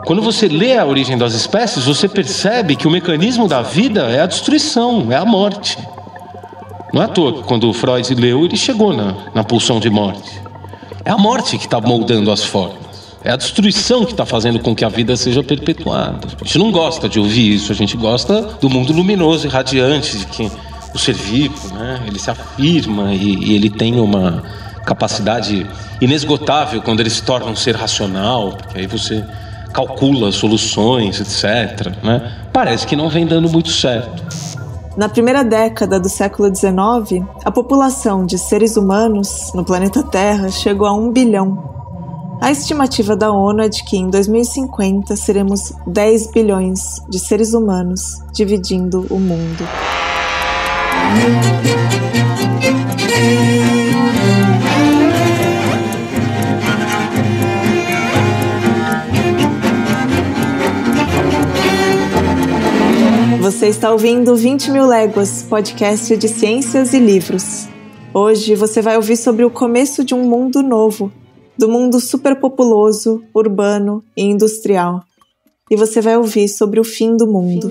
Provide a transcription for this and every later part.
Quando você lê A Origem das Espécies, você percebe que o mecanismo da vida é a destruição, é a morte. Não é à toa que quando o Freud leu, ele chegou na pulsão de morte. É a morte que está moldando as formas. É a destruição que está fazendo com que a vida seja perpetuada. A gente não gosta de ouvir isso, a gente gosta do mundo luminoso e radiante, de que o ser vivo, né, ele se afirma e ele tem uma capacidade inesgotável quando ele se torna um ser racional, porque aí você calcula soluções, etc. Né? Parece que não vem dando muito certo. Na primeira década do século XIX, a população de seres humanos no planeta Terra chegou a 1 bilhão. A estimativa da ONU é de que em 2050 seremos 10 bilhões de seres humanos dividindo o mundo. Você está ouvindo 20 Mil Léguas, podcast de ciências e livros. Hoje você vai ouvir sobre o começo de um mundo novo, do mundo superpopuloso, urbano e industrial. E você vai ouvir sobre o fim do mundo.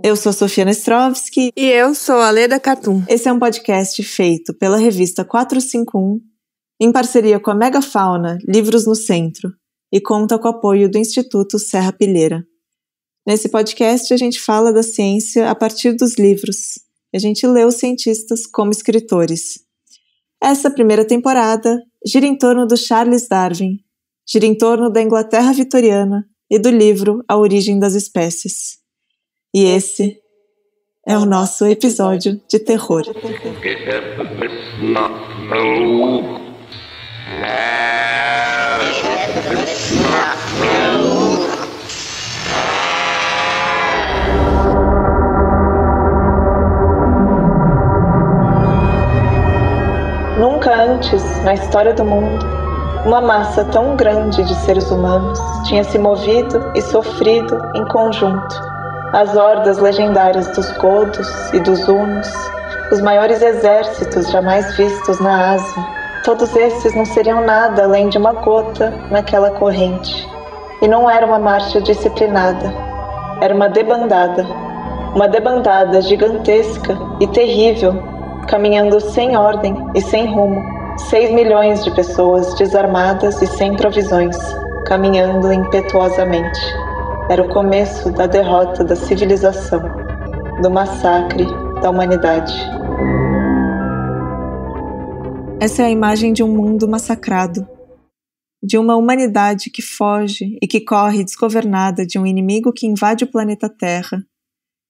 Eu sou Sofia Nestrovski. E eu sou a Leda Catum. Esse é um podcast feito pela revista 451, em parceria com a Megafauna Livros no Centro, e conta com o apoio do Instituto Serra Pilheira. Nesse podcast a gente fala da ciência a partir dos livros. A gente lê os cientistas como escritores. Essa primeira temporada gira em torno do Charles Darwin, gira em torno da Inglaterra vitoriana e do livro A Origem das Espécies. E esse é o nosso episódio de terror. Nunca antes, na história do mundo, uma massa tão grande de seres humanos tinha se movido e sofrido em conjunto. As hordas legendárias dos godos e dos hunos, os maiores exércitos jamais vistos na Ásia, todos esses não seriam nada além de uma gota naquela corrente. E não era uma marcha disciplinada, era uma debandada gigantesca e terrível, caminhando sem ordem e sem rumo, 6 milhões de pessoas desarmadas e sem provisões, caminhando impetuosamente. Era o começo da derrota da civilização, do massacre da humanidade. Essa é a imagem de um mundo massacrado, de uma humanidade que foge e que corre desgovernada de um inimigo que invade o planeta Terra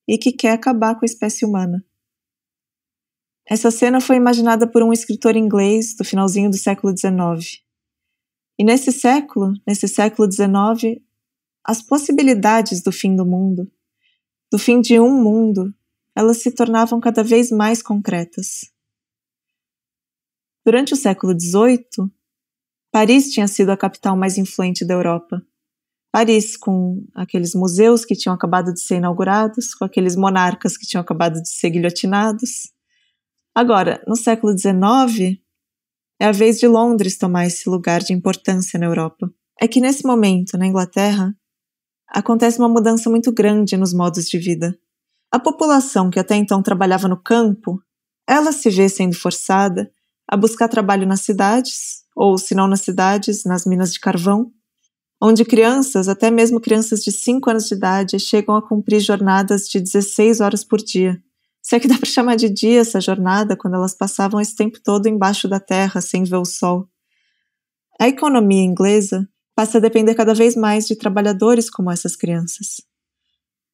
e que quer acabar com a espécie humana. Essa cena foi imaginada por um escritor inglês do finalzinho do século XIX. E nesse século XIX, as possibilidades do fim do mundo, do fim de um mundo, elas se tornavam cada vez mais concretas. Durante o século XVIII, Paris tinha sido a capital mais influente da Europa. Paris, com aqueles museus que tinham acabado de ser inaugurados, com aqueles monarcas que tinham acabado de ser guilhotinados. Agora, no século XIX, é a vez de Londres tomar esse lugar de importância na Europa. É que nesse momento, na Inglaterra, acontece uma mudança muito grande nos modos de vida. A população que até então trabalhava no campo, ela se vê sendo forçada a buscar trabalho nas cidades, ou se não nas cidades, nas minas de carvão, onde crianças, até mesmo crianças de 5 anos de idade, chegam a cumprir jornadas de 16 horas por dia. Se é que dá para chamar de dia essa jornada quando elas passavam esse tempo todo embaixo da terra, sem ver o sol. A economia inglesa passa a depender cada vez mais de trabalhadores como essas crianças.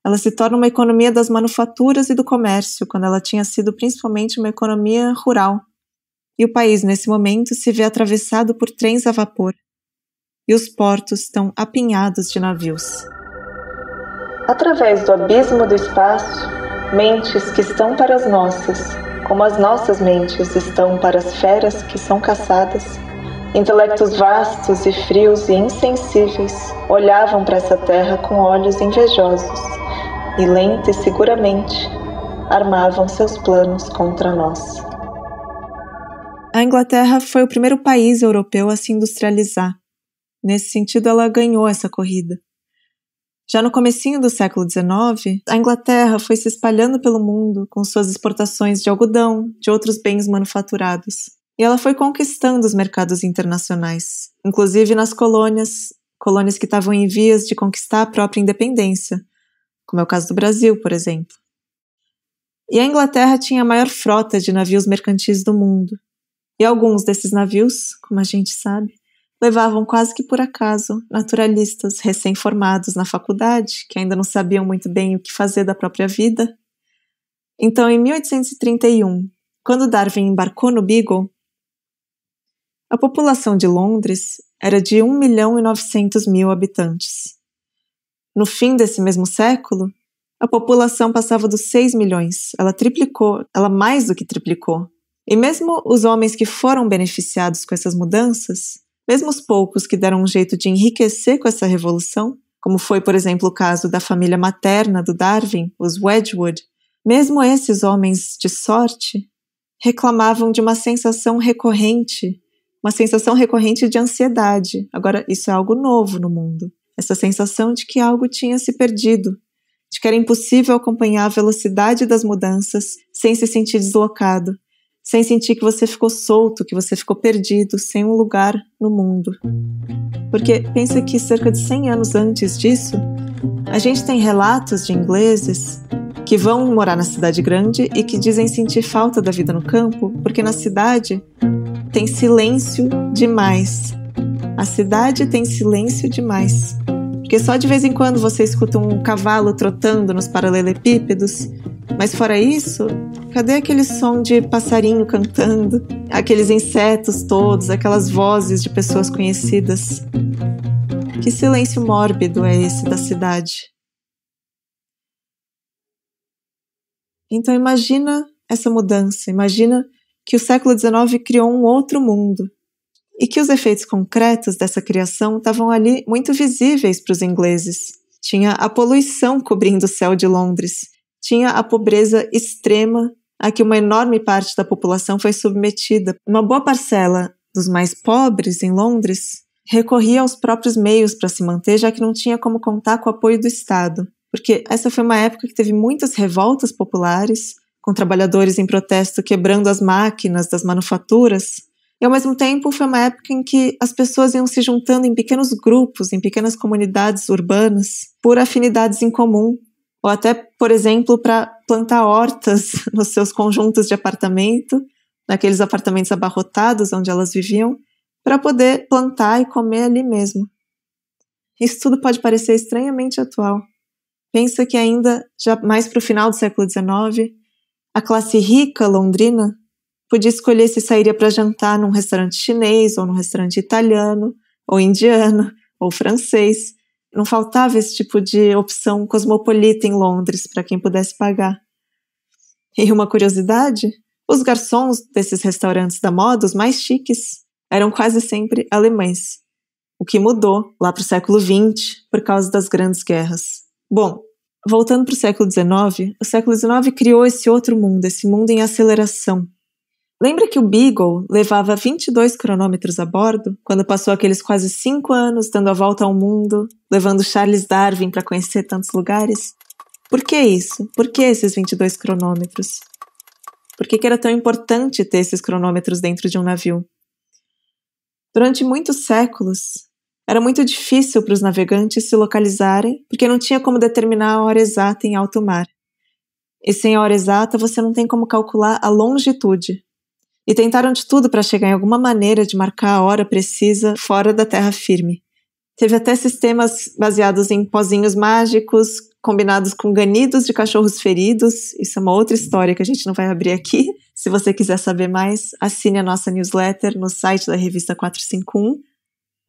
Ela se torna uma economia das manufaturas e do comércio, quando ela tinha sido principalmente uma economia rural. E o país, nesse momento, se vê atravessado por trens a vapor. E os portos estão apinhados de navios. Através do abismo do espaço, mentes que estão para as nossas, como as nossas mentes estão para as feras que são caçadas, intelectos vastos e frios e insensíveis olhavam para essa terra com olhos invejosos e lenta e seguramente armavam seus planos contra nós. A Inglaterra foi o primeiro país europeu a se industrializar. Nesse sentido, ela ganhou essa corrida. Já no comecinho do século XIX, a Inglaterra foi se espalhando pelo mundo com suas exportações de algodão, de outros bens manufaturados. E ela foi conquistando os mercados internacionais, inclusive nas colônias que estavam em vias de conquistar a própria independência, como é o caso do Brasil, por exemplo. E a Inglaterra tinha a maior frota de navios mercantis do mundo. E alguns desses navios, como a gente sabe, levavam quase que por acaso naturalistas recém-formados na faculdade, que ainda não sabiam muito bem o que fazer da própria vida. Então, em 1831, quando Darwin embarcou no Beagle, a população de Londres era de 1.900.000 habitantes. No fim desse mesmo século, a população passava dos 6 milhões. Ela triplicou, ela mais do que triplicou. E mesmo os homens que foram beneficiados com essas mudanças, mesmo os poucos que deram um jeito de enriquecer com essa revolução, como foi, por exemplo, o caso da família materna do Darwin, os Wedgwood, mesmo esses homens de sorte reclamavam de uma sensação recorrente de ansiedade. Agora, isso é algo novo no mundo. Essa sensação de que algo tinha se perdido, de que era impossível acompanhar a velocidade das mudanças sem se sentir deslocado, sem sentir que você ficou solto, que você ficou perdido, sem um lugar no mundo. Porque pensa que cerca de 100 anos antes disso, a gente tem relatos de ingleses que vão morar na cidade grande e que dizem sentir falta da vida no campo, porque na cidade tem silêncio demais. A cidade tem silêncio demais. Porque só de vez em quando você escuta um cavalo trotando nos paralelepípedos, mas fora isso, cadê aquele som de passarinho cantando? Aqueles insetos todos, aquelas vozes de pessoas conhecidas? Que silêncio mórbido é esse da cidade? Então imagina essa mudança, imagina que o século XIX criou um outro mundo e que os efeitos concretos dessa criação estavam ali muito visíveis para os ingleses. Tinha a poluição cobrindo o céu de Londres, tinha a pobreza extrema a que uma enorme parte da população foi submetida. Uma boa parcela dos mais pobres em Londres recorria aos próprios meios para se manter, já que não tinha como contar com o apoio do Estado. Porque essa foi uma época que teve muitas revoltas populares, com trabalhadores em protesto quebrando as máquinas das manufaturas, e ao mesmo tempo foi uma época em que as pessoas iam se juntando em pequenos grupos, em pequenas comunidades urbanas, por afinidades em comum, ou até, por exemplo, para plantar hortas nos seus conjuntos de apartamento, naqueles apartamentos abarrotados onde elas viviam, para poder plantar e comer ali mesmo. Isso tudo pode parecer estranhamente atual. Pensa que ainda, já mais para o final do século XIX, a classe rica londrina podia escolher se sairia para jantar num restaurante chinês, ou num restaurante italiano, ou indiano, ou francês. Não faltava esse tipo de opção cosmopolita em Londres para quem pudesse pagar. E uma curiosidade, os garçons desses restaurantes da moda, os mais chiques, eram quase sempre alemães, o que mudou lá para o século XX por causa das grandes guerras. Bom, voltando para o século XIX criou esse outro mundo, esse mundo em aceleração. Lembra que o Beagle levava 22 cronômetros a bordo, quando passou aqueles quase 5 anos dando a volta ao mundo, levando Charles Darwin para conhecer tantos lugares? Por que isso? Por que esses 22 cronômetros? Por que era tão importante ter esses cronômetros dentro de um navio? Durante muitos séculos, era muito difícil para os navegantes se localizarem, porque não tinha como determinar a hora exata em alto mar. E sem a hora exata, você não tem como calcular a longitude. E tentaram de tudo para chegar em alguma maneira de marcar a hora precisa fora da terra firme. Teve até sistemas baseados em pozinhos mágicos, combinados com ganidos de cachorros feridos. Isso é uma outra história que a gente não vai abrir aqui. Se você quiser saber mais, assine a nossa newsletter no site da revista 451.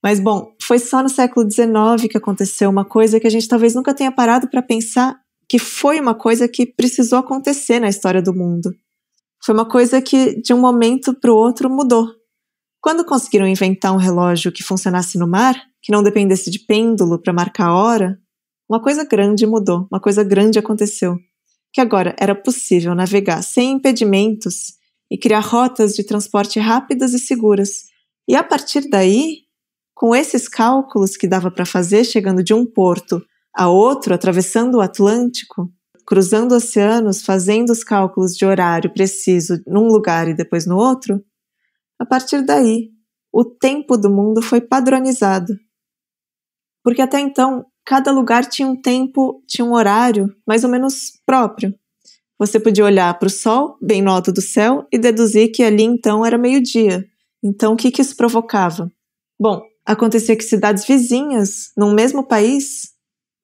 Mas, bom, foi só no século XIX que aconteceu uma coisa que a gente talvez nunca tenha parado para pensar que foi uma coisa que precisou acontecer na história do mundo. Foi uma coisa que, de um momento para o outro, mudou. Quando conseguiram inventar um relógio que funcionasse no mar, que não dependesse de pêndulo para marcar a hora, uma coisa grande mudou, uma coisa grande aconteceu. Que agora era possível navegar sem impedimentos e criar rotas de transporte rápidas e seguras. E a partir daí, com esses cálculos que dava para fazer, chegando de um porto a outro, atravessando o Atlântico, cruzando oceanos, fazendo os cálculos de horário preciso num lugar e depois no outro, a partir daí, o tempo do mundo foi padronizado. Porque até então, cada lugar tinha um tempo, tinha um horário mais ou menos próprio. Você podia olhar para o sol, bem no alto do céu, e deduzir que ali então era meio-dia. Então, o que isso provocava? Bom, acontecia que cidades vizinhas, num mesmo país,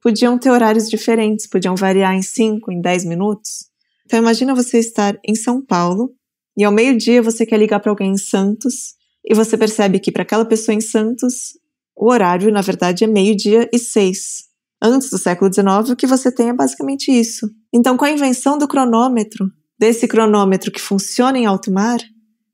podiam ter horários diferentes, podiam variar em 5, em 10 minutos. Então, imagina você estar em São Paulo, e ao meio-dia você quer ligar para alguém em Santos, e você percebe que para aquela pessoa em Santos, o horário, na verdade, é 12:06. Antes do século XIX, o que você tem é basicamente isso. Então, com a invenção do cronômetro, desse cronômetro que funciona em alto mar,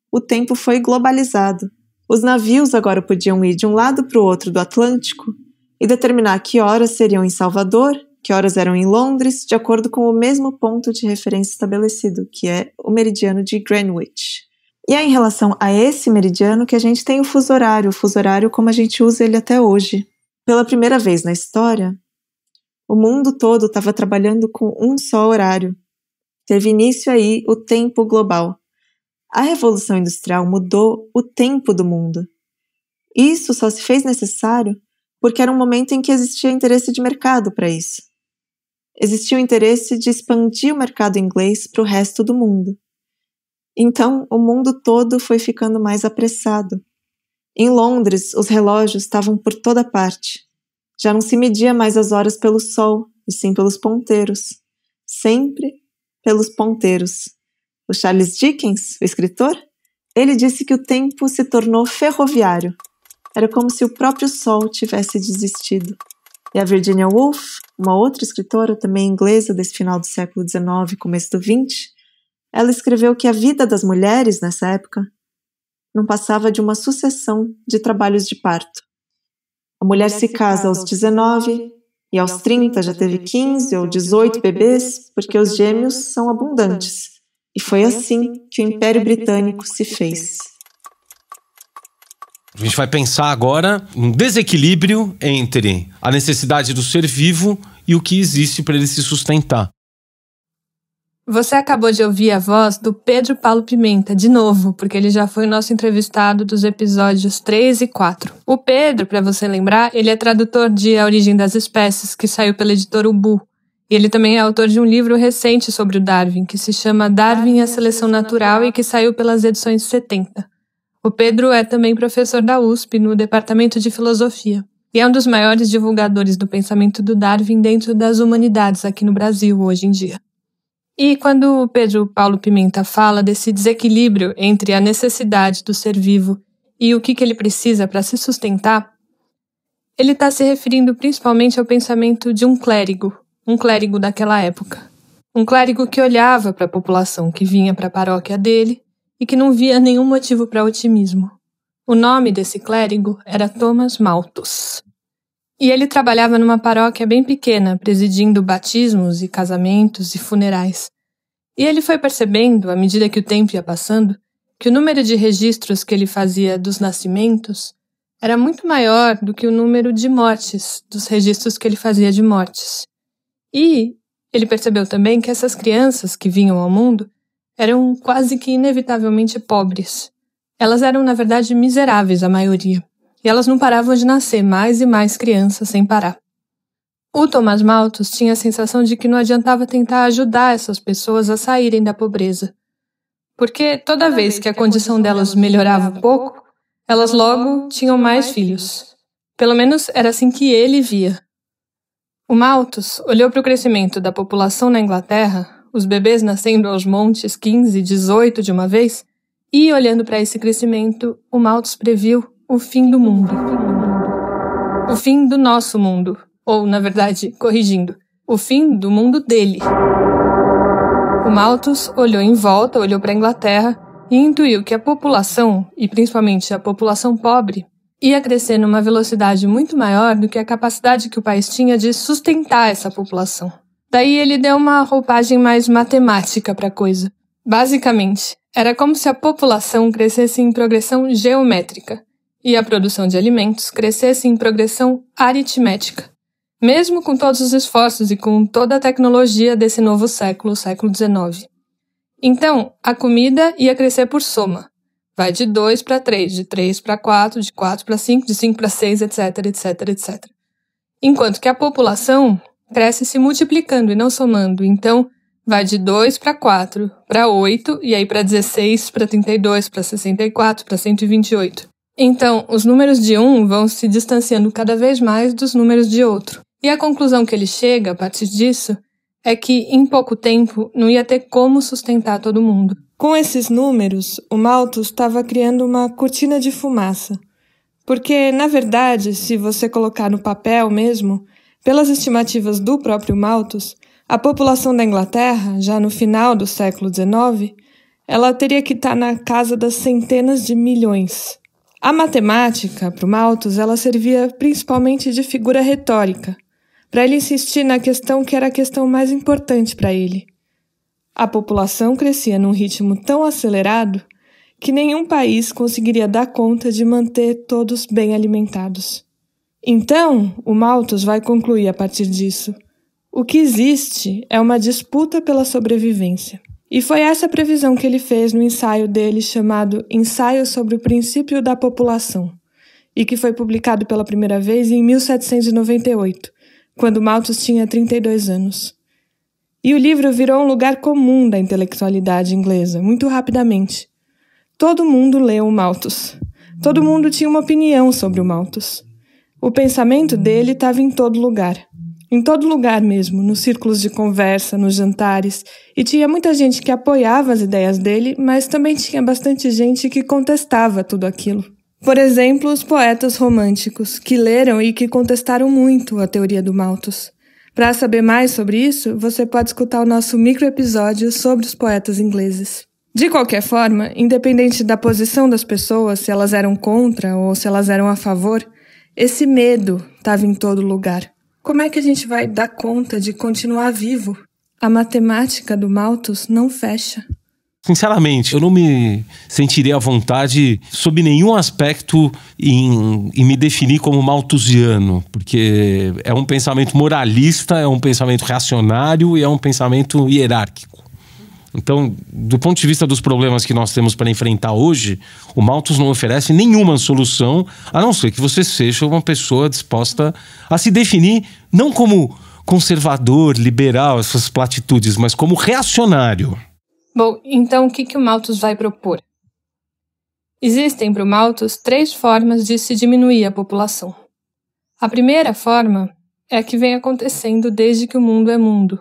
o tempo foi globalizado. Os navios agora podiam ir de um lado para o outro do Atlântico e determinar que horas seriam em Salvador, que horas eram em Londres, de acordo com o mesmo ponto de referência estabelecido, que é o meridiano de Greenwich. E é em relação a esse meridiano que a gente tem o fuso horário como a gente usa ele até hoje. Pela primeira vez na história, o mundo todo estava trabalhando com um só horário. Teve início aí o tempo global. A Revolução Industrial mudou o tempo do mundo. Isso só se fez necessário porque era um momento em que existia interesse de mercado para isso. Existia o interesse de expandir o mercado inglês para o resto do mundo. Então, o mundo todo foi ficando mais apressado. Em Londres, os relógios estavam por toda parte. Já não se media mais as horas pelo sol, e sim pelos ponteiros. Sempre pelos ponteiros. O Charles Dickens, o escritor, ele disse que o tempo se tornou ferroviário. Era como se o próprio sol tivesse desistido. E a Virginia Woolf, uma outra escritora, também inglesa desse final do século XIX e começo do XX, ela escreveu que a vida das mulheres, nessa época, não passava de uma sucessão de trabalhos de parto. A mulher se casa aos 19 e aos 30 já teve 15 ou 18 bebês, porque os gêmeos são abundantes. E foi assim que o Império Britânico se fez. A gente vai pensar agora um desequilíbrio entre a necessidade do ser vivo e o que existe para ele se sustentar. Você acabou de ouvir a voz do Pedro Paulo Pimenta, de novo, porque ele já foi o nosso entrevistado dos episódios 3 e 4. O Pedro, para você lembrar, ele é tradutor de A Origem das Espécies, que saiu pela editora Ubu. E ele também é autor de um livro recente sobre o Darwin, que se chama Darwin e a Seleção Natural e que saiu pelas edições 70. O Pedro é também professor da USP no Departamento de Filosofia. E é um dos maiores divulgadores do pensamento do Darwin dentro das humanidades aqui no Brasil hoje em dia. E quando o Pedro Paulo Pimenta fala desse desequilíbrio entre a necessidade do ser vivo e o que ele precisa para se sustentar, ele está se referindo principalmente ao pensamento de um clérigo daquela época. Um clérigo que olhava para a população que vinha para a paróquia dele e que não via nenhum motivo para otimismo. O nome desse clérigo era Thomas Malthus. E ele trabalhava numa paróquia bem pequena, presidindo batismos e casamentos e funerais. E ele foi percebendo, à medida que o tempo ia passando, que o número de registros que ele fazia dos nascimentos era muito maior do que o número de mortes, dos registros que ele fazia de mortes. E ele percebeu também que essas crianças que vinham ao mundo eram quase que inevitavelmente pobres. Elas eram, na verdade, miseráveis, a maioria. E elas não paravam de nascer mais e mais crianças sem parar. O Thomas Malthus tinha a sensação de que não adiantava tentar ajudar essas pessoas a saírem da pobreza. Porque toda vez que a condição delas melhorava um pouco, elas logo tinham mais filhos. Pelo menos era assim que ele via. O Malthus olhou para o crescimento da população na Inglaterra, os bebês nascendo aos montes 15, 18 de uma vez, e olhando para esse crescimento, o Malthus previu o fim do mundo. O fim do nosso mundo. Ou, na verdade, corrigindo, o fim do mundo dele. O Malthus olhou em volta, olhou para a Inglaterra e intuiu que a população, e principalmente a população pobre, ia crescer numa velocidade muito maior do que a capacidade que o país tinha de sustentar essa população. Daí ele deu uma roupagem mais matemática para a coisa. Basicamente, era como se a população crescesse em progressão geométrica e a produção de alimentos crescesse em progressão aritmética, mesmo com todos os esforços e com toda a tecnologia desse novo século, o século XIX. Então, a comida ia crescer por soma. Vai de 2 para 3, de 3 para 4, de 4 para 5, de 5 para 6, etc, etc, etc. Enquanto que a população cresce se multiplicando e não somando. Então, vai de 2 para 4, para 8, e aí para 16, para 32, para 64, para 128. Então, os números de um vão se distanciando cada vez mais dos números de outro. E a conclusão que ele chega, a partir disso, é que, em pouco tempo, não ia ter como sustentar todo mundo. Com esses números, o Malthus estava criando uma cortina de fumaça. Porque, na verdade, se você colocar no papel mesmo, pelas estimativas do próprio Malthus, a população da Inglaterra, já no final do século XIX, ela teria que estar na casa das centenas de milhões. A matemática, para o Malthus, ela servia principalmente de figura retórica, para ele insistir na questão que era a questão mais importante para ele. A população crescia num ritmo tão acelerado que nenhum país conseguiria dar conta de manter todos bem alimentados. Então, o Malthus vai concluir a partir disso: o que existe é uma disputa pela sobrevivência. E foi essa previsão que ele fez no ensaio dele chamado Ensaio sobre o Princípio da População, e que foi publicado pela primeira vez em 1798, quando Malthus tinha 32 anos. E o livro virou um lugar comum da intelectualidade inglesa, muito rapidamente. Todo mundo leu o Malthus. Todo mundo tinha uma opinião sobre o Malthus. O pensamento dele estava em todo lugar. Em todo lugar mesmo, nos círculos de conversa, nos jantares. E tinha muita gente que apoiava as ideias dele, mas também tinha bastante gente que contestava tudo aquilo. Por exemplo, os poetas românticos, que leram e que contestaram muito a teoria do Malthus. Para saber mais sobre isso, você pode escutar o nosso microepisódio sobre os poetas ingleses. De qualquer forma, independente da posição das pessoas, se elas eram contra ou se elas eram a favor, esse medo estava em todo lugar. Como é que a gente vai dar conta de continuar vivo? A matemática do Malthus não fecha. Sinceramente, eu não me sentiria à vontade, sob nenhum aspecto, em me definir como malthusiano, porque é um pensamento moralista, é um pensamento reacionário e é um pensamento hierárquico. Então, do ponto de vista dos problemas que nós temos para enfrentar hoje, o Malthus não oferece nenhuma solução, a não ser que você seja uma pessoa disposta a se definir não como conservador, liberal, essas platitudes, mas como reacionário. Bom, então o que o Malthus vai propor? Existem para o Malthus 3 formas de se diminuir a população. A primeira forma é a que vem acontecendo desde que o mundo é mundo.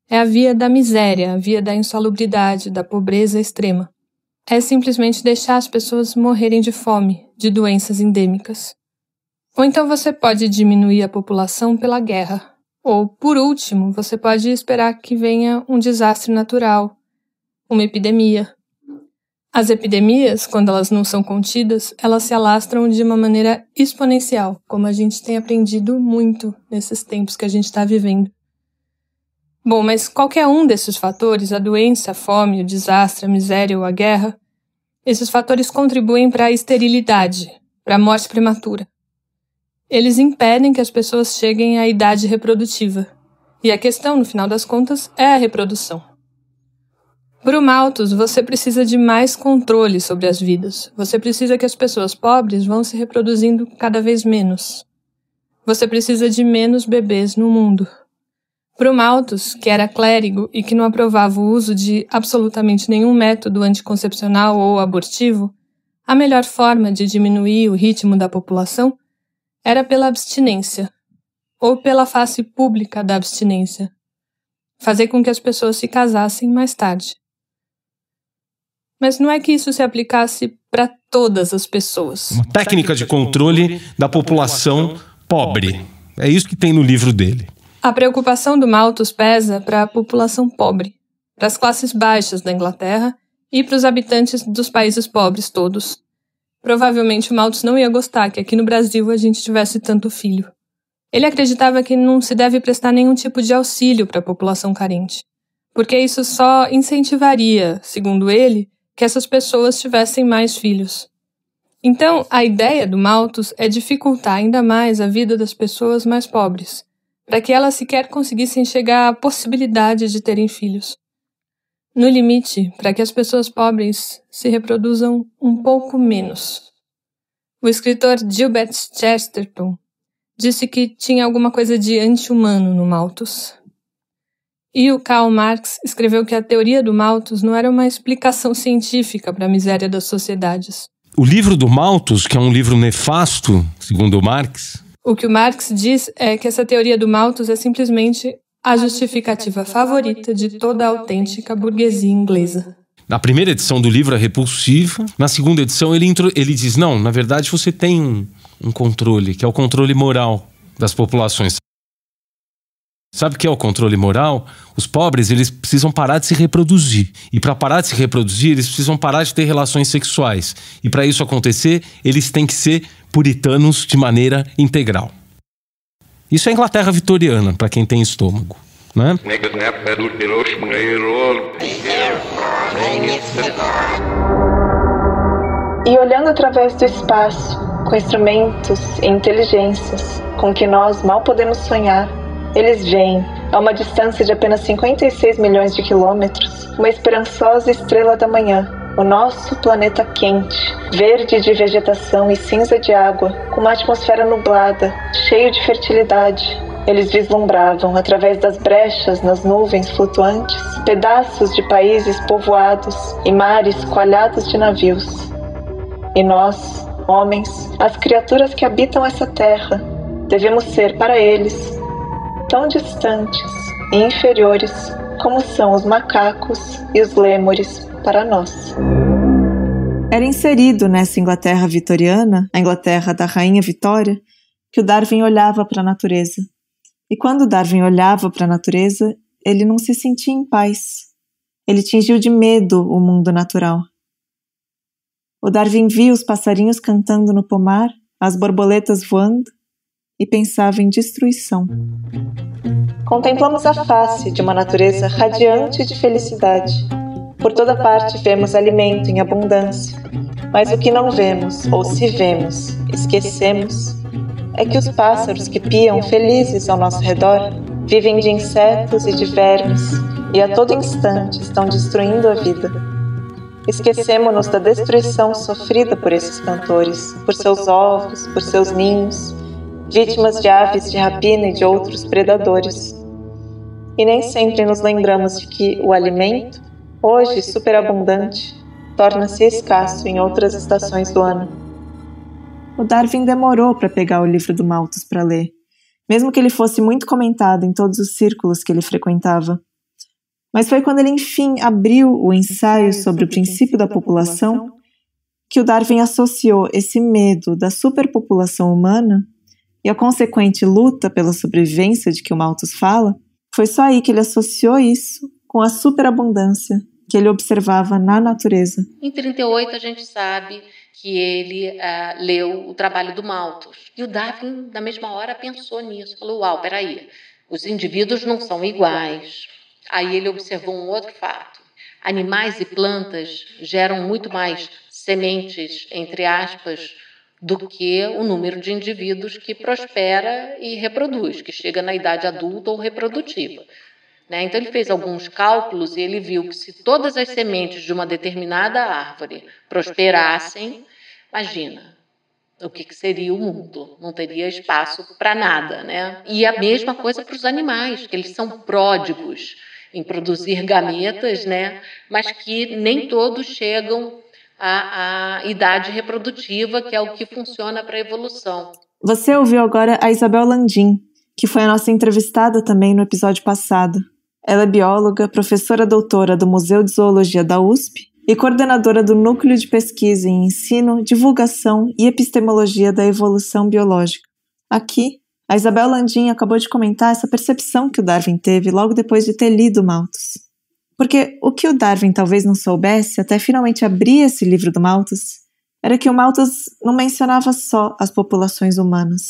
É a via da miséria, a via da insalubridade, da pobreza extrema. É simplesmente deixar as pessoas morrerem de fome, de doenças endêmicas. Ou então você pode diminuir a população pela guerra. Ou, por último, você pode esperar que venha um desastre natural, uma epidemia. As epidemias, quando elas não são contidas, elas se alastram de uma maneira exponencial, como a gente tem aprendido muito nesses tempos que a gente está vivendo. Bom, mas qualquer um desses fatores, a doença, a fome, o desastre, a miséria ou a guerra, esses fatores contribuem para a esterilidade, para a morte prematura. Eles impedem que as pessoas cheguem à idade reprodutiva. E a questão, no final das contas, é a reprodução. Para o Malthus, você precisa de mais controle sobre as vidas. Você precisa que as pessoas pobres vão se reproduzindo cada vez menos. Você precisa de menos bebês no mundo. Para o Malthus, que era clérigo e que não aprovava o uso de absolutamente nenhum método anticoncepcional ou abortivo, a melhor forma de diminuir o ritmo da população era pela abstinência, ou pela face pública da abstinência. Fazer com que as pessoas se casassem mais tarde. Mas não é que isso se aplicasse para todas as pessoas. Uma técnica de controle da população pobre. É isso que tem no livro dele. A preocupação do Malthus pesa para a população pobre, para as classes baixas da Inglaterra e para os habitantes dos países pobres todos. Provavelmente o Malthus não ia gostar que aqui no Brasil a gente tivesse tanto filho. Ele acreditava que não se deve prestar nenhum tipo de auxílio para a população carente, porque isso só incentivaria, segundo ele, que essas pessoas tivessem mais filhos. Então, a ideia do Malthus é dificultar ainda mais a vida das pessoas mais pobres, para que elas sequer conseguissem chegar à possibilidade de terem filhos. No limite, para que as pessoas pobres se reproduzam um pouco menos. O escritor Gilbert Chesterton disse que tinha alguma coisa de anti-humano no Malthus. E o Karl Marx escreveu que a teoria do Malthus não era uma explicação científica para a miséria das sociedades. O livro do Malthus, que é um livro nefasto, segundo o Marx... O que o Marx diz é que essa teoria do Malthus é simplesmente a justificativa favorita de toda a autêntica burguesia inglesa. Na primeira edição do livro é repulsiva. Na segunda edição ele diz, não, na verdade você tem um controle, que é o controle moral das populações. Sabe o que é o controle moral? Os pobres, eles precisam parar de se reproduzir. E para parar de se reproduzir, eles precisam parar de ter relações sexuais. E para isso acontecer, eles têm que ser puritanos de maneira integral. Isso é a Inglaterra vitoriana, para quem tem estômago, né? E olhando através do espaço, com instrumentos e inteligências com que nós mal podemos sonhar, eles veem, a uma distância de apenas 56 milhões de quilômetros, uma esperançosa estrela da manhã, o nosso planeta quente, verde de vegetação e cinza de água, com uma atmosfera nublada, cheio de fertilidade. Eles vislumbravam, através das brechas nas nuvens flutuantes, pedaços de países povoados e mares coalhados de navios. E nós, homens, as criaturas que habitam essa terra, devemos ser para eles tão distantes e inferiores como são os macacos e os lêmures para nós. Era inserido nessa Inglaterra vitoriana, a Inglaterra da Rainha Vitória, que o Darwin olhava para a natureza. E quando Darwin olhava para a natureza, ele não se sentia em paz. Ele tingiu de medo o mundo natural. O Darwin via os passarinhos cantando no pomar, as borboletas voando, e pensava em destruição. Contemplamos a face de uma natureza radiante de felicidade. Por toda parte vemos alimento em abundância, mas o que não vemos, ou se vemos, esquecemos, é que os pássaros que piam felizes ao nosso redor vivem de insetos e de vermes, e a todo instante estão destruindo a vida. Esquecemo-nos da destruição sofrida por esses cantores, por seus ovos, por seus ninhos, vítimas de aves de rapina e de outros predadores. E nem sempre nos lembramos de que o alimento, hoje superabundante, torna-se escasso em outras estações do ano. O Darwin demorou para pegar o livro do Malthus para ler, mesmo que ele fosse muito comentado em todos os círculos que ele frequentava. Mas foi quando ele enfim abriu o ensaio sobre o princípio da população que o Darwin associou esse medo da superpopulação humana e a consequente luta pela sobrevivência de que o Malthus fala. Foi só aí que ele associou isso com a superabundância que ele observava na natureza. Em 1938 a gente sabe que ele leu o trabalho do Malthus. E o Darwin, na mesma hora, pensou nisso. Falou, uau, peraí, os indivíduos não são iguais. Aí ele observou um outro fato. Animais e plantas geram muito mais sementes, entre aspas, do que o número de indivíduos que prospera e reproduz, que chega na idade adulta ou reprodutiva. Então ele fez alguns cálculos e ele viu que se todas as sementes de uma determinada árvore prosperassem, imagina o que seria o mundo, não teria espaço para nada, E a mesma coisa para os animais, que eles são pródigos em produzir gametas, mas que nem todos chegam à idade reprodutiva, que é o que funciona para a evolução. Você ouviu agora a Isabel Landim, que foi a nossa entrevistada também no episódio passado. Ela é bióloga, professora doutora do Museu de Zoologia da USP e coordenadora do Núcleo de Pesquisa em Ensino, Divulgação e Epistemologia da Evolução Biológica. Aqui, a Isabel Landim acabou de comentar essa percepção que o Darwin teve logo depois de ter lido Malthus. Porque o que o Darwin talvez não soubesse até finalmente abrir esse livro do Malthus era que o Malthus não mencionava só as populações humanas.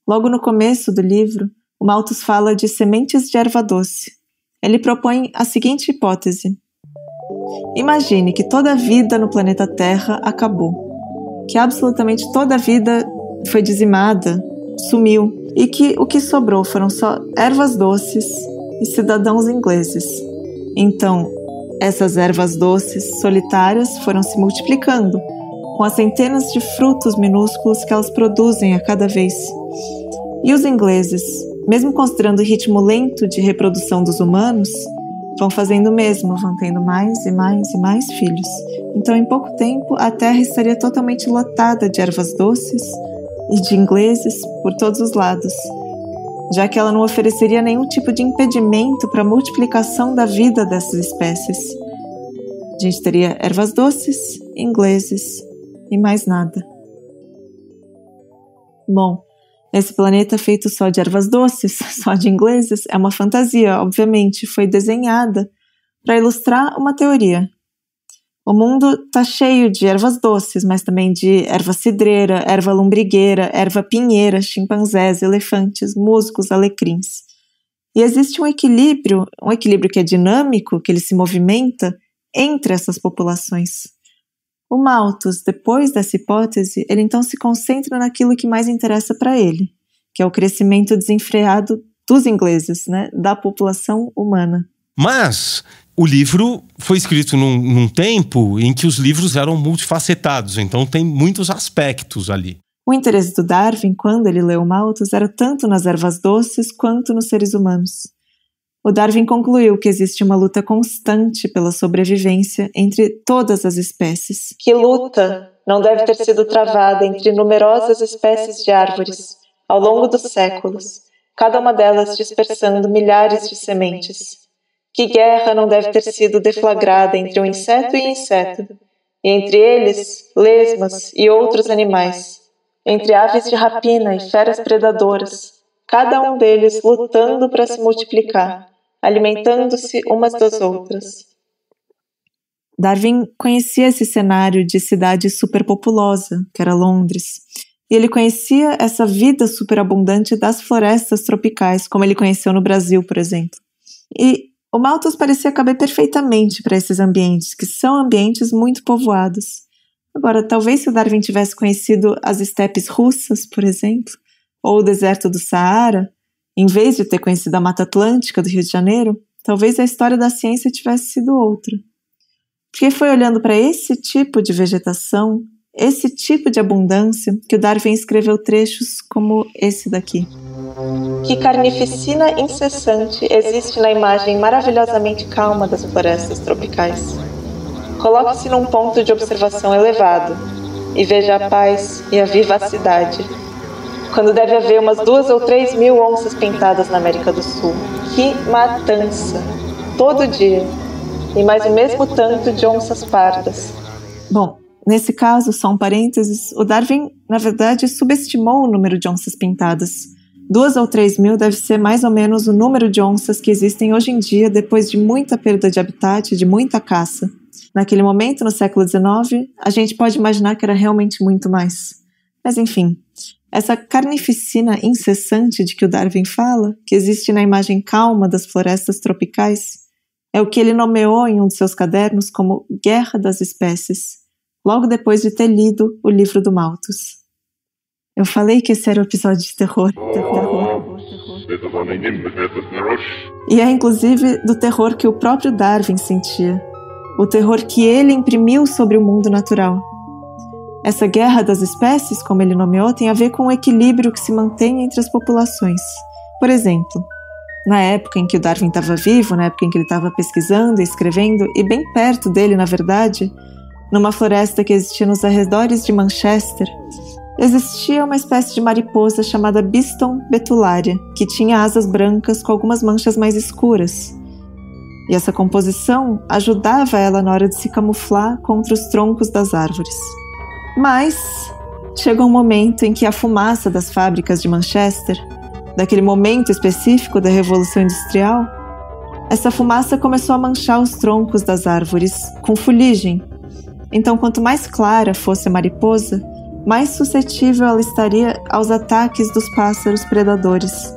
Logo no começo do livro, o Malthus fala de sementes de erva doce. Ele propõe a seguinte hipótese. Imagine que toda a vida no planeta Terra acabou, que absolutamente toda a vida foi dizimada, sumiu, e que o que sobrou foram só ervas doces e cidadãos ingleses. Então, essas ervas doces solitárias foram se multiplicando, com as centenas de frutos minúsculos que elas produzem a cada vez. E os ingleses, mesmo considerando o ritmo lento de reprodução dos humanos, vão fazendo o mesmo, vão tendo mais e mais e mais filhos. Então, em pouco tempo, a Terra estaria totalmente lotada de ervas doces e de ingleses por todos os lados, já que ela não ofereceria nenhum tipo de impedimento para a multiplicação da vida dessas espécies. A gente teria ervas doces, ingleses e mais nada. Bom, esse planeta feito só de ervas doces, só de ingleses, é uma fantasia, obviamente, foi desenhada para ilustrar uma teoria. O mundo está cheio de ervas doces, mas também de erva cidreira, erva lombrigueira, erva pinheira, chimpanzés, elefantes, musgos, alecrins. E existe um equilíbrio que é dinâmico, que ele se movimenta entre essas populações. O Malthus, depois dessa hipótese, ele então se concentra naquilo que mais interessa para ele, que é o crescimento desenfreado dos ingleses, né, da população humana. Mas o livro foi escrito num tempo em que os livros eram multifacetados, então tem muitos aspectos ali. O interesse do Darwin, quando ele leu Malthus, era tanto nas ervas doces quanto nos seres humanos. O Darwin concluiu que existe uma luta constante pela sobrevivência entre todas as espécies. Que luta não deve ter sido travada entre numerosas espécies de árvores ao longo dos séculos, cada uma delas dispersando milhares de sementes. Que guerra não deve ter sido deflagrada entre um inseto e inseto, e entre eles, lesmas e outros animais, entre aves de rapina e feras predadoras, cada um deles lutando para se multiplicar, alimentando-se umas das outras. Darwin conhecia esse cenário de cidade superpopulosa, que era Londres, e ele conhecia essa vida superabundante das florestas tropicais, como ele conheceu no Brasil, por exemplo. E o Malthus parecia caber perfeitamente para esses ambientes, que são ambientes muito povoados. Agora, talvez se o Darwin tivesse conhecido as estepes russas, por exemplo, ou o deserto do Saara, em vez de ter conhecido a Mata Atlântica do Rio de Janeiro, talvez a história da ciência tivesse sido outra. Porque foi olhando para esse tipo de vegetação, esse tipo de abundância, que o Darwin escreveu trechos como esse daqui. Que carnificina incessante existe na imagem maravilhosamente calma das florestas tropicais. Coloque-se num ponto de observação elevado e veja a paz e a vivacidade, quando deve haver umas 2 ou 3 mil onças pintadas na América do Sul. Que matança! Todo dia! E mais o mesmo tanto de onças pardas. Bom, nesse caso, só um parênteses, o Darwin, na verdade, subestimou o número de onças pintadas. 2 ou 3 mil deve ser mais ou menos o número de onças que existem hoje em dia depois de muita perda de habitat, de muita caça. Naquele momento, no século XIX, a gente pode imaginar que era realmente muito mais. Mas enfim, essa carnificina incessante de que o Darwin fala, que existe na imagem calma das florestas tropicais, é o que ele nomeou em um de seus cadernos como Guerra das Espécies, logo depois de ter lido o livro do Malthus. Eu falei que esse era o episódio de terror. E é inclusive do terror que o próprio Darwin sentia. O terror que ele imprimiu sobre o mundo natural. Essa guerra das espécies, como ele nomeou, tem a ver com o equilíbrio que se mantém entre as populações. Por exemplo, na época em que o Darwin estava vivo, na época em que ele estava pesquisando e escrevendo, e bem perto dele, na verdade, numa floresta que existia nos arredores de Manchester, existia uma espécie de mariposa chamada Biston betularia, que tinha asas brancas com algumas manchas mais escuras. E essa composição ajudava ela na hora de se camuflar contra os troncos das árvores. Mas chegou um momento em que a fumaça das fábricas de Manchester, daquele momento específico da Revolução Industrial, essa fumaça começou a manchar os troncos das árvores com fuligem. Então, quanto mais clara fosse a mariposa, mais suscetível ela estaria aos ataques dos pássaros predadores.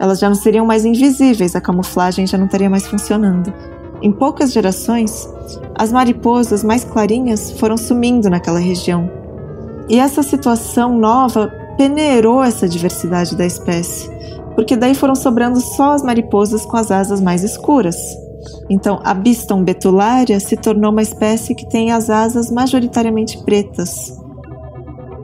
Elas já não seriam mais invisíveis, a camuflagem já não estaria mais funcionando. Em poucas gerações, as mariposas mais clarinhas foram sumindo naquela região. E essa situação nova peneirou essa diversidade da espécie, porque daí foram sobrando só as mariposas com as asas mais escuras. Então, a Biston betularia se tornou uma espécie que tem as asas majoritariamente pretas,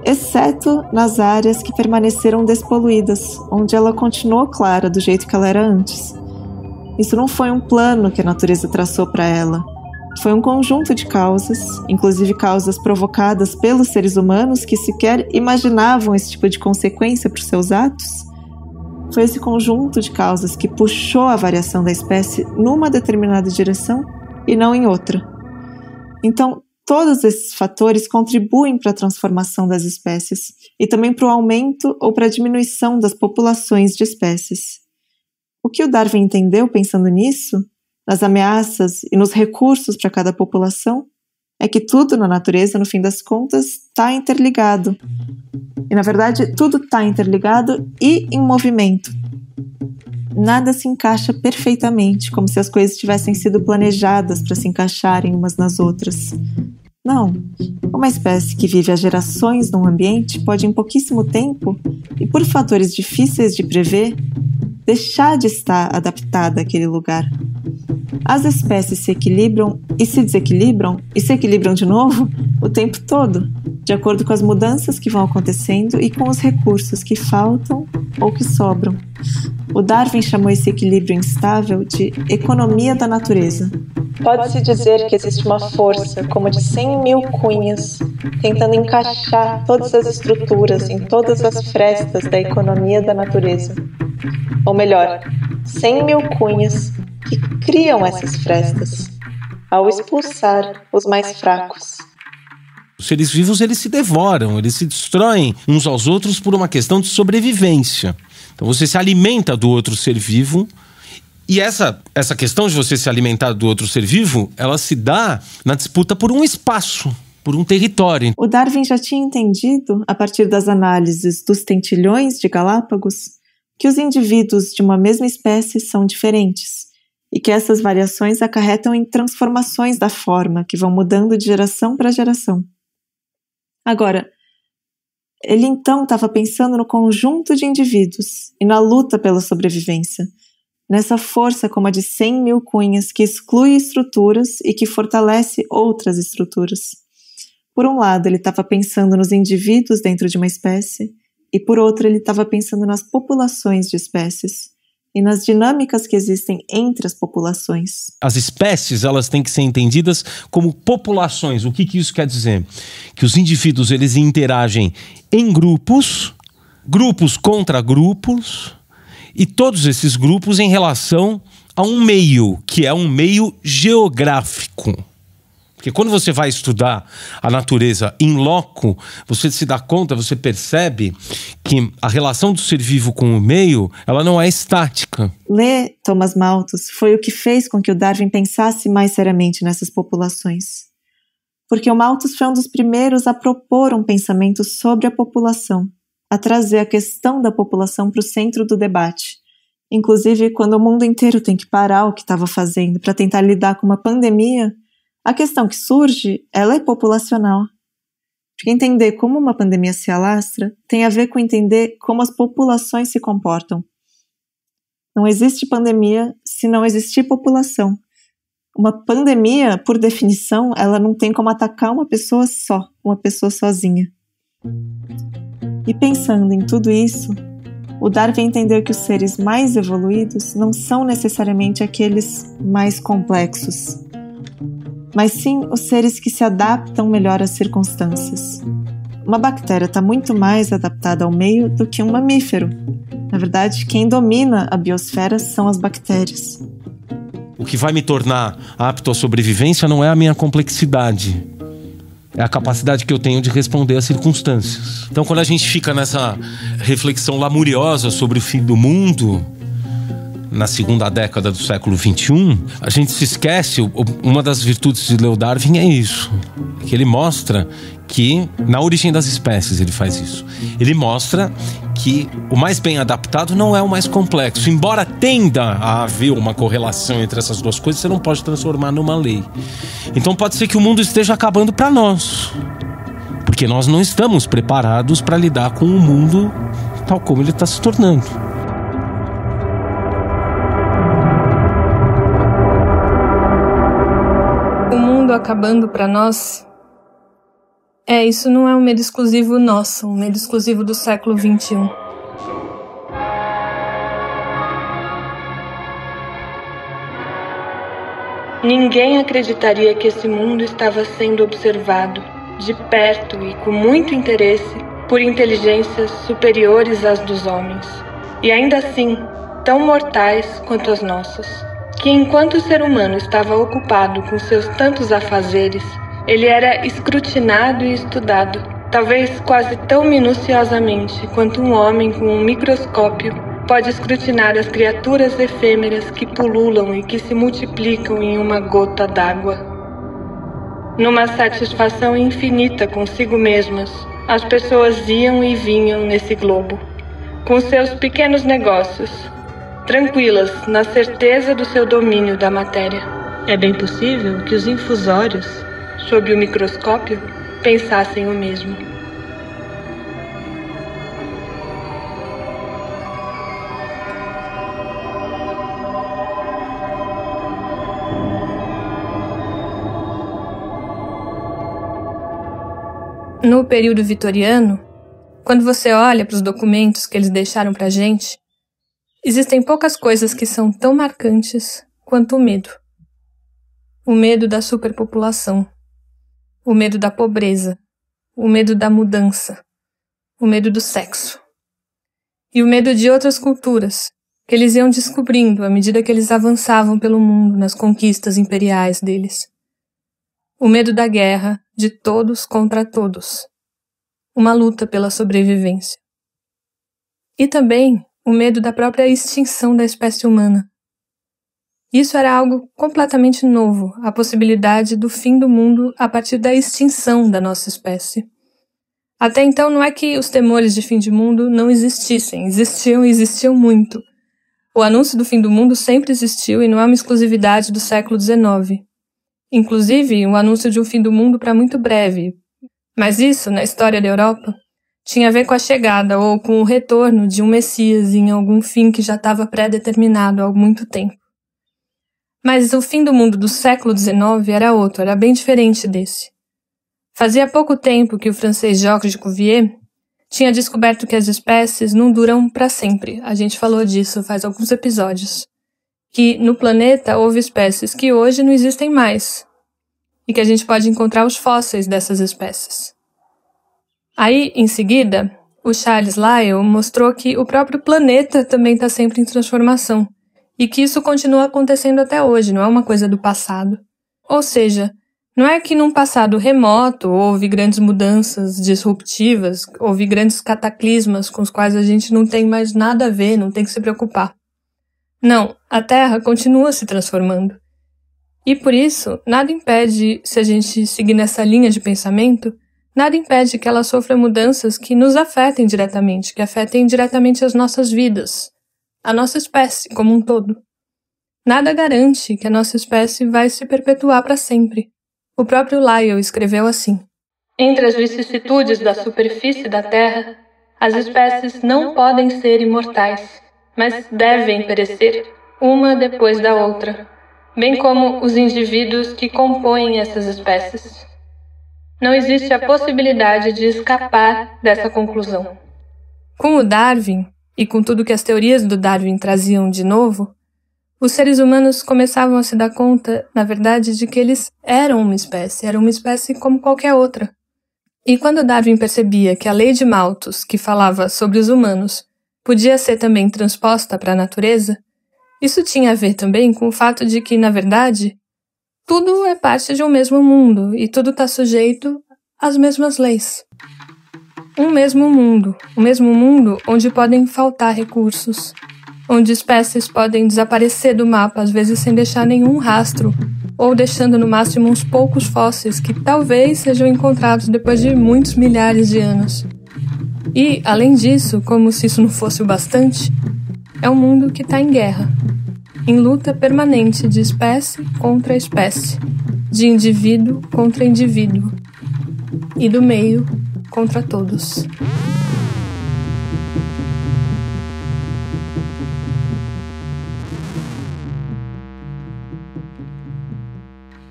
exceto nas áreas que permaneceram despoluídas, onde ela continuou clara do jeito que ela era antes. Isso não foi um plano que a natureza traçou para ela. Foi um conjunto de causas, inclusive causas provocadas pelos seres humanos que sequer imaginavam esse tipo de consequência para os seus atos. Foi esse conjunto de causas que puxou a variação da espécie numa determinada direção e não em outra. Então, todos esses fatores contribuem para a transformação das espécies e também para o aumento ou para a diminuição das populações de espécies. O que o Darwin entendeu pensando nisso, nas ameaças e nos recursos para cada população, é que tudo na natureza, no fim das contas, está interligado. E, na verdade, tudo está interligado e em movimento. Nada se encaixa perfeitamente, como se as coisas tivessem sido planejadas para se encaixarem umas nas outras. Não. Uma espécie que vive há gerações num ambiente pode, em pouquíssimo tempo, e por fatores difíceis de prever, deixar de estar adaptada àquele lugar. As espécies se equilibram e se desequilibram e se equilibram de novo o tempo todo, de acordo com as mudanças que vão acontecendo e com os recursos que faltam ou que sobram. O Darwin chamou esse equilíbrio instável de economia da natureza. Pode-se dizer que existe uma força como de 100.000 cunhas tentando encaixar todas as estruturas em todas as frestas da economia da natureza. Ou melhor, 100.000 cunhas que criam essas frestas ao expulsar os mais fracos. Os seres vivos, eles se devoram, eles se destroem uns aos outros por uma questão de sobrevivência. Então você se alimenta do outro ser vivo. E essa questão de você se alimentar do outro ser vivo, ela se dá na disputa por um espaço, por um território. O Darwin já tinha entendido, a partir das análises dos tentilhões de Galápagos, que os indivíduos de uma mesma espécie são diferentes e que essas variações acarretam em transformações da forma que vão mudando de geração para geração. Agora, ele então estava pensando no conjunto de indivíduos e na luta pela sobrevivência, nessa força como a de 100.000 cunhas que exclui estruturas e que fortalece outras estruturas. Por um lado, ele estava pensando nos indivíduos dentro de uma espécie, e por outro, ele estava pensando nas populações de espécies e nas dinâmicas que existem entre as populações. As espécies, elas têm que ser entendidas como populações. O que isso quer dizer? Que os indivíduos, eles interagem em grupos, grupos contra grupos, e todos esses grupos em relação a um meio, que é um meio geográfico. Porque quando você vai estudar a natureza in loco, você se dá conta, você percebe que a relação do ser vivo com o meio, ela não é estática. Ler Thomas Malthus foi o que fez com que o Darwin pensasse mais seriamente nessas populações. Porque o Malthus foi um dos primeiros a propor um pensamento sobre a população, a trazer a questão da população para o centro do debate. Inclusive, quando o mundo inteiro tem que parar o que estava fazendo para tentar lidar com uma pandemia, a questão que surge, ela é populacional. Porque entender como uma pandemia se alastra tem a ver com entender como as populações se comportam. Não existe pandemia se não existir população. Uma pandemia, por definição, ela não tem como atacar uma pessoa só, uma pessoa sozinha. E pensando em tudo isso, o Darwin entendeu que os seres mais evoluídos não são necessariamente aqueles mais complexos, mas sim os seres que se adaptam melhor às circunstâncias. Uma bactéria está muito mais adaptada ao meio do que um mamífero. Na verdade, quem domina a biosfera são as bactérias. O que vai me tornar apto à sobrevivência não é a minha complexidade, é a capacidade que eu tenho de responder às circunstâncias. Então, quando a gente fica nessa reflexão lamuriosa sobre o fim do mundo, na segunda década do século XXI, a gente se esquece, uma das virtudes de Leo Darwin é isso, que ele mostra que, na origem das espécies ele faz isso, ele mostra que o mais bem adaptado não é o mais complexo. Embora tenda a haver uma correlação entre essas duas coisas, você não pode transformar numa lei. Então pode ser que o mundo esteja acabando para nós, porque nós não estamos preparados para lidar com o mundo tal como ele está se tornando. O mundo acabando para nós... isso não é um medo exclusivo nosso, um medo exclusivo do século XXI. Ninguém acreditaria que esse mundo estava sendo observado, de perto e com muito interesse, por inteligências superiores às dos homens, e ainda assim, tão mortais quanto as nossas, que enquanto o ser humano estava ocupado com seus tantos afazeres, ele era escrutinado e estudado, talvez quase tão minuciosamente quanto um homem com um microscópio pode escrutinar as criaturas efêmeras que pululam e que se multiplicam em uma gota d'água. Numa satisfação infinita consigo mesmas, as pessoas iam e vinham nesse globo, com seus pequenos negócios, tranquilas na certeza do seu domínio da matéria. É bem possível que os infusórios, sob o microscópio, pensassem o mesmo. No período vitoriano, quando você olha para os documentos que eles deixaram para a gente, existem poucas coisas que são tão marcantes quanto o medo. O medo da superpopulação, o medo da pobreza, o medo da mudança, o medo do sexo. E o medo de outras culturas, que eles iam descobrindo à medida que eles avançavam pelo mundo nas conquistas imperiais deles. O medo da guerra, de todos contra todos. Uma luta pela sobrevivência. E também o medo da própria extinção da espécie humana. Isso era algo completamente novo, a possibilidade do fim do mundo a partir da extinção da nossa espécie. Até então não é que os temores de fim de mundo não existissem, existiam muito. O anúncio do fim do mundo sempre existiu e não é uma exclusividade do século XIX. Inclusive, o anúncio de um fim do mundo para muito breve. Mas isso, na história da Europa, tinha a ver com a chegada ou com o retorno de um Messias em algum fim que já estava pré-determinado há muito tempo. Mas o fim do mundo do século XIX era outro, era bem diferente desse. Fazia pouco tempo que o francês Georges Cuvier tinha descoberto que as espécies não duram para sempre. A gente falou disso faz alguns episódios. Que no planeta houve espécies que hoje não existem mais e que a gente pode encontrar os fósseis dessas espécies. Aí, em seguida, o Charles Lyell mostrou que o próprio planeta também está sempre em transformação e que isso continua acontecendo até hoje, não é uma coisa do passado. Ou seja, não é que num passado remoto houve grandes mudanças disruptivas, houve grandes cataclismas com os quais a gente não tem mais nada a ver, não tem que se preocupar. Não, a Terra continua se transformando. E por isso, nada impede, se a gente seguir nessa linha de pensamento, nada impede que ela sofra mudanças que nos afetem diretamente, que afetem diretamente as nossas vidas, a nossa espécie como um todo. Nada garante que a nossa espécie vai se perpetuar para sempre. O próprio Lyell escreveu assim: entre as vicissitudes da superfície da Terra, as espécies não podem ser imortais, mas devem perecer, uma depois da outra, bem como os indivíduos que compõem essas espécies. Não existe a possibilidade de escapar dessa conclusão. Com o Darwin, e com tudo que as teorias do Darwin traziam de novo, os seres humanos começavam a se dar conta, na verdade, de que eles eram uma espécie como qualquer outra. E quando Darwin percebia que a lei de Malthus, que falava sobre os humanos, podia ser também transposta para a natureza, isso tinha a ver também com o fato de que, na verdade, tudo é parte de um mesmo mundo e tudo está sujeito às mesmas leis. Um mesmo mundo onde podem faltar recursos, onde espécies podem desaparecer do mapa, às vezes sem deixar nenhum rastro, ou deixando no máximo uns poucos fósseis que talvez sejam encontrados depois de muitos milhares de anos. E, além disso, como se isso não fosse o bastante, é um mundo que está em guerra, em luta permanente de espécie contra espécie, de indivíduo contra indivíduo, e do meio contra todos.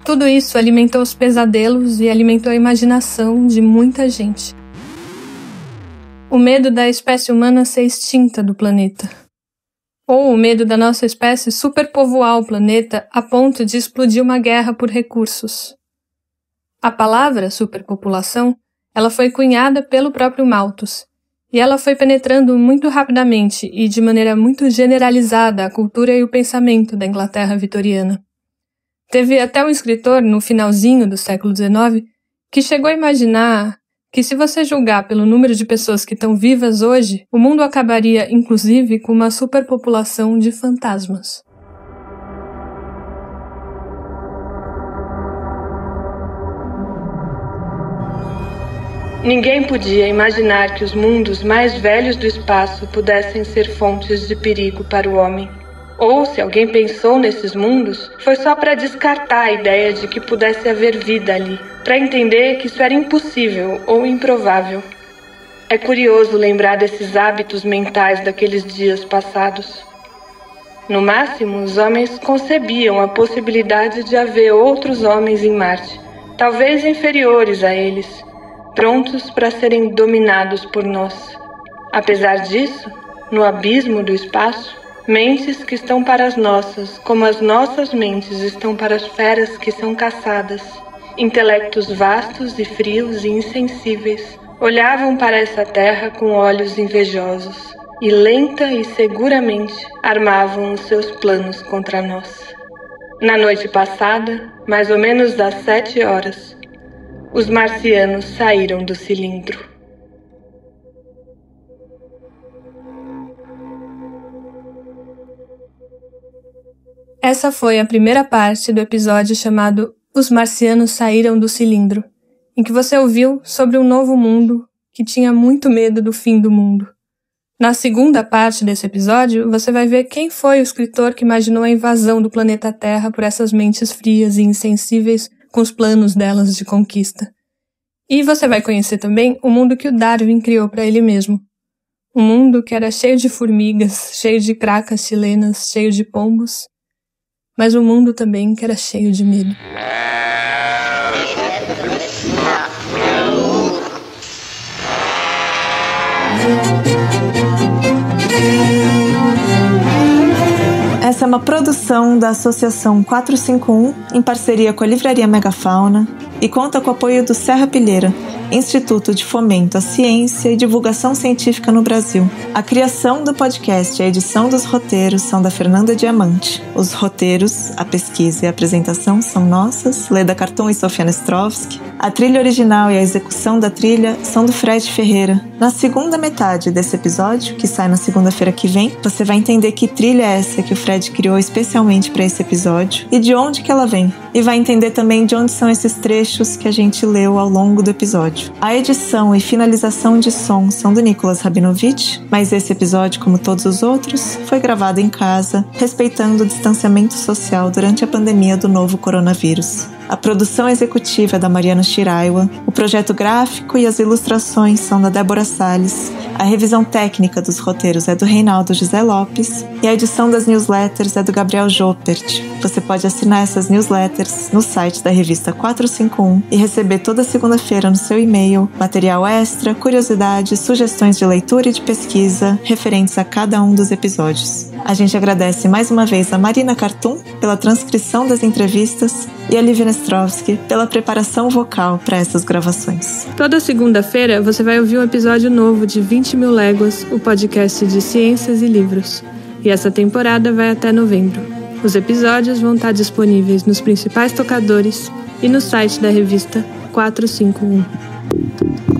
Tudo isso alimentou os pesadelos e alimentou a imaginação de muita gente. O medo da espécie humana ser extinta do planeta. Ou o medo da nossa espécie superpovoar o planeta a ponto de explodir uma guerra por recursos. A palavra superpopulação, ela foi cunhada pelo próprio Malthus, e ela foi penetrando muito rapidamente e de maneira muito generalizada a cultura e o pensamento da Inglaterra vitoriana. Teve até um escritor, no finalzinho do século XIX, que chegou a imaginar que se você julgar pelo número de pessoas que estão vivas hoje, o mundo acabaria, inclusive, com uma superpopulação de fantasmas. Ninguém podia imaginar que os mundos mais velhos do espaço pudessem ser fontes de perigo para o homem. Ou, se alguém pensou nesses mundos, foi só para descartar a ideia de que pudesse haver vida ali, para entender que isso era impossível ou improvável. É curioso lembrar desses hábitos mentais daqueles dias passados. No máximo, os homens concebiam a possibilidade de haver outros homens em Marte, talvez inferiores a eles, prontos para serem dominados por nós. Apesar disso, no abismo do espaço, mentes que estão para as nossas, como as nossas mentes estão para as feras que são caçadas. Intelectos vastos e frios e insensíveis olhavam para essa terra com olhos invejosos e lenta e seguramente armavam os seus planos contra nós. Na noite passada, mais ou menos às 7 horas, os marcianos saíram do cilindro. Essa foi a primeira parte do episódio chamado Os Marcianos Saíram do Cilindro, em que você ouviu sobre um novo mundo que tinha muito medo do fim do mundo. Na segunda parte desse episódio, você vai ver quem foi o escritor que imaginou a invasão do planeta Terra por essas mentes frias e insensíveis com os planos delas de conquista. E você vai conhecer também o mundo que o Darwin criou para ele mesmo. Um mundo que era cheio de formigas, cheio de cracas chilenas, cheio de pombos, mas um mundo também que era cheio de medo. Essa é uma produção da Associação 451, em parceria com a Livraria Megafauna, e conta com o apoio do Serra Pilheira, Instituto de Fomento à Ciência e Divulgação Científica no Brasil. A criação do podcast e a edição dos roteiros são da Fernanda Diamante. Os roteiros, a pesquisa e a apresentação são nossas, Leda Carton e Sofia Nestrovski. A trilha original e a execução da trilha são do Fred Ferreira. Na segunda metade desse episódio, que sai na segunda-feira que vem, você vai entender que trilha é essa que o Fred criou especialmente para esse episódio e de onde que ela vem. E vai entender também de onde são esses trechos que a gente leu ao longo do episódio. A edição e finalização de som são do Nicolas Rabinovich, mas esse episódio, como todos os outros, foi gravado em casa, respeitando o distanciamento social durante a pandemia do novo coronavírus. A produção executiva é da Mariana Shiraiwa, o projeto gráfico e as ilustrações são da Débora Salles, a revisão técnica dos roteiros é do Reinaldo José Lopes e a edição das newsletters é do Gabriel Joppert. Você pode assinar essas newsletters no site da revista 451 e receber toda segunda-feira no seu e-mail material extra, curiosidades, sugestões de leitura e de pesquisa referentes a cada um dos episódios. A gente agradece mais uma vez a Marina Cartum pela transcrição das entrevistas e a Lívia Nestrovski pela preparação vocal para essas gravações. Toda segunda-feira você vai ouvir um episódio novo de 20.000 Léguas, o podcast de ciências e livros. E essa temporada vai até novembro. Os episódios vão estar disponíveis nos principais tocadores e no site da revista 451.